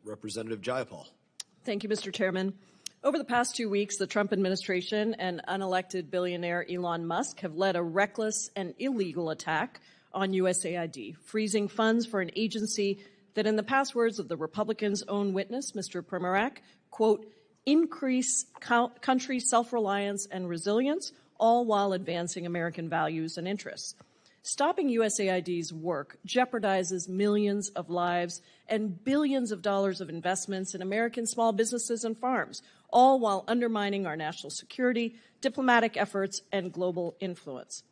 Representative Jayapal. Thank you, Mr. Chairman. Over the past 2 weeks, the Trump administration and unelected billionaire Elon Musk have led a reckless and illegal attack on USAID, freezing funds for an agency that, in the past words of the Republicans' own witness, Mr. Pramila, quote, increase country self-reliance and resilience, all while advancing American values and interests. Stopping USAID's work jeopardizes millions of lives and billions of dollars of investments in American small businesses and farms, all while undermining our national security, diplomatic efforts, and global influence.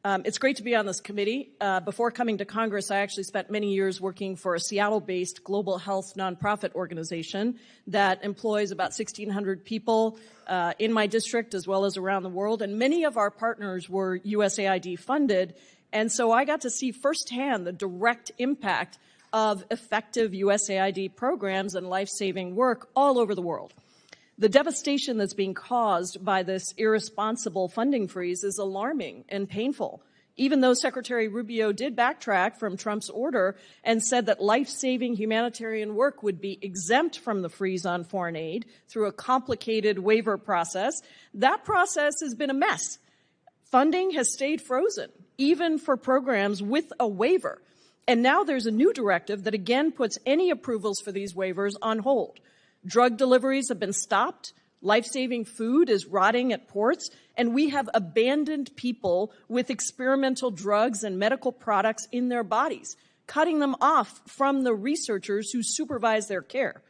It's great to be on this committee. Before coming to Congress, I actually spent many years working for a Seattle-based global health nonprofit organization that employs about 1,600 people in my district as well as around the world, and many of our partners were USAID funded, and so I got to see firsthand the direct impact of effective USAID programs and life-saving work all over the world. The devastation that's being caused by this irresponsible funding freeze is alarming and painful, even though Secretary Rubio did backtrack from Trump's order and said that life-saving humanitarian work would be exempt from the freeze on foreign aid through a complicated waiver process. That process has been a mess. Funding has stayed frozen, even for programs with a waiver. And now there's a new directive that again puts any approvals for these waivers on hold. Drug deliveries have been stopped, life-saving food is rotting at ports, and we have abandoned people with experimental drugs and medical products in their bodies, cutting them off from the researchers who supervise their care.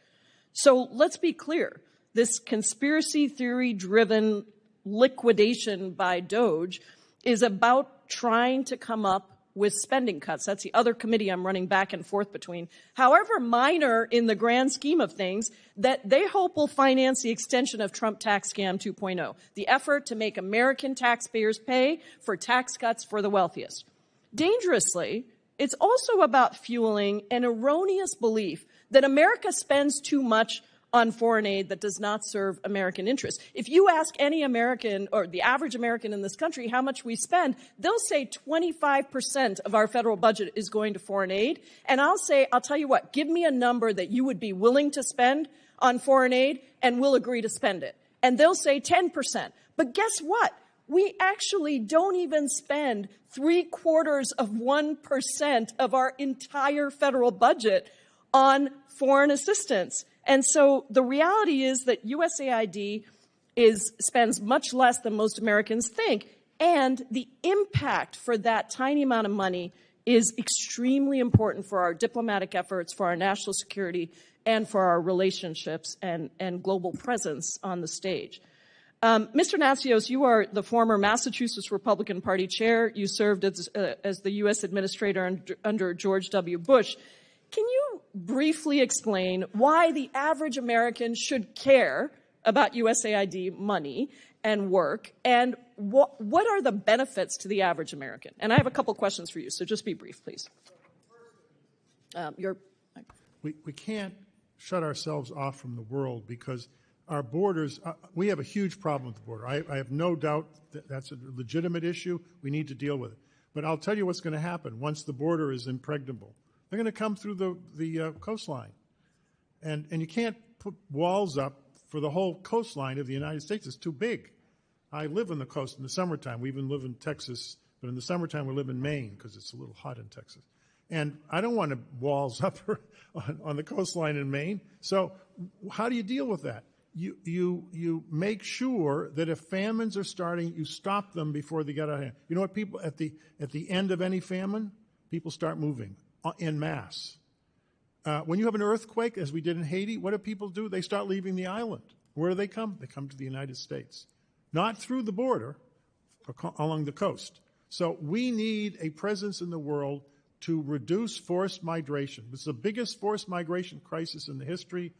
So let's be clear, this conspiracy theory-driven liquidation by DOGE is about trying to come up with spending cuts. That's the other committee I'm running back and forth between. However minor in the grand scheme of things, that they hope will finance the extension of Trump tax scam 2.0, the effort to make American taxpayers pay for tax cuts for the wealthiest. Dangerously, it's also about fueling an erroneous belief that America spends too much on foreign aid that does not serve American interests. If you ask any American or the average American in this country how much we spend, they'll say 25% of our federal budget is going to foreign aid. And I'll tell you what, give me a number that you would be willing to spend on foreign aid and we'll agree to spend it. And they'll say 10%. But guess what? We actually don't even spend 0.75% of our entire federal budget on foreign assistance. And so the reality is that USAID spends much less than most Americans think, and the impact for that tiny amount of money is extremely important for our diplomatic efforts, for our national security, and for our relationships and global presence on the stage. Mr. Natsios, you are the former Massachusetts Republican Party chair. You served as the U.S. administrator under George W. Bush. Can you briefly explain why the average American should care about USAID money and work, and what are the benefits to the average American? And I have a couple questions for you, so just be brief, please. We can't shut ourselves off from the world because our borders, we have a huge problem with the border. I have no doubt that that's a legitimate issue. We need to deal with it. But I'll tell you what's going to happen once the border is impregnable. They're going to come through the coastline. And you can't put walls up for the whole coastline of the United States. It's too big. I live on the coast in the summertime. We even live in Texas, but in the summertime we live in Maine because it's a little hot in Texas. And I don't want walls up on the coastline in Maine. So how do you deal with that? You make sure that if famines are starting, you stop them before they get out of hand. You know what, people, at the end of any famine, people start moving en masse. When you have an earthquake, as we did in Haiti, what do people do? They start leaving the island. Where do they come? They come to the United States. Not through the border, along the coast. So we need a presence in the world to reduce forced migration. This is the biggest forced migration crisis in the history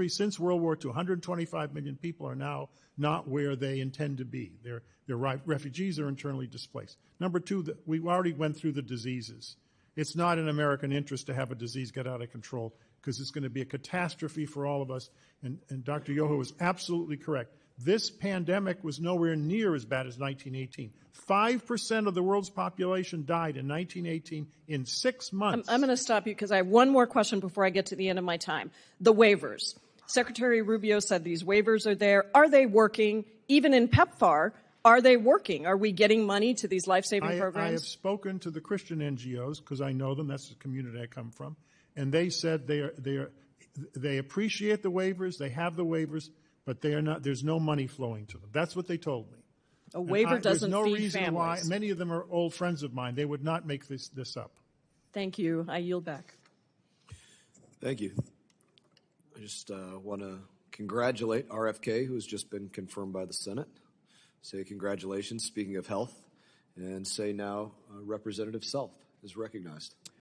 since World War II. 125 million people are now not where they intend to be. They're refugees or internally displaced. Number two, we already went through the diseases. It's not in American interest to have a disease get out of control because it's going to be a catastrophe for all of us. And Dr. Yoho is absolutely correct. This pandemic was nowhere near as bad as 1918. 5% of the world's population died in 1918 in 6 months. I'm going to stop you because I have one more question before I get to the end of my time. The waivers. Secretary Rubio said these waivers are there. Are they working? Even in PEPFAR, are they working? Are we getting money to these life-saving programs? I have spoken to the Christian NGOs because I know them. That's the community I come from. And they said they appreciate the waivers. They have the waivers, but they are not. There's no money flowing to them. That's what they told me. A waiver doesn't feed families. There's no reason why. Many of them are old friends of mine. They would not make this up. Thank you. I yield back. Thank you. I just want to congratulate RFK, who has just been confirmed by the Senate. Say congratulations, speaking of health, and say now Representative Self is recognized.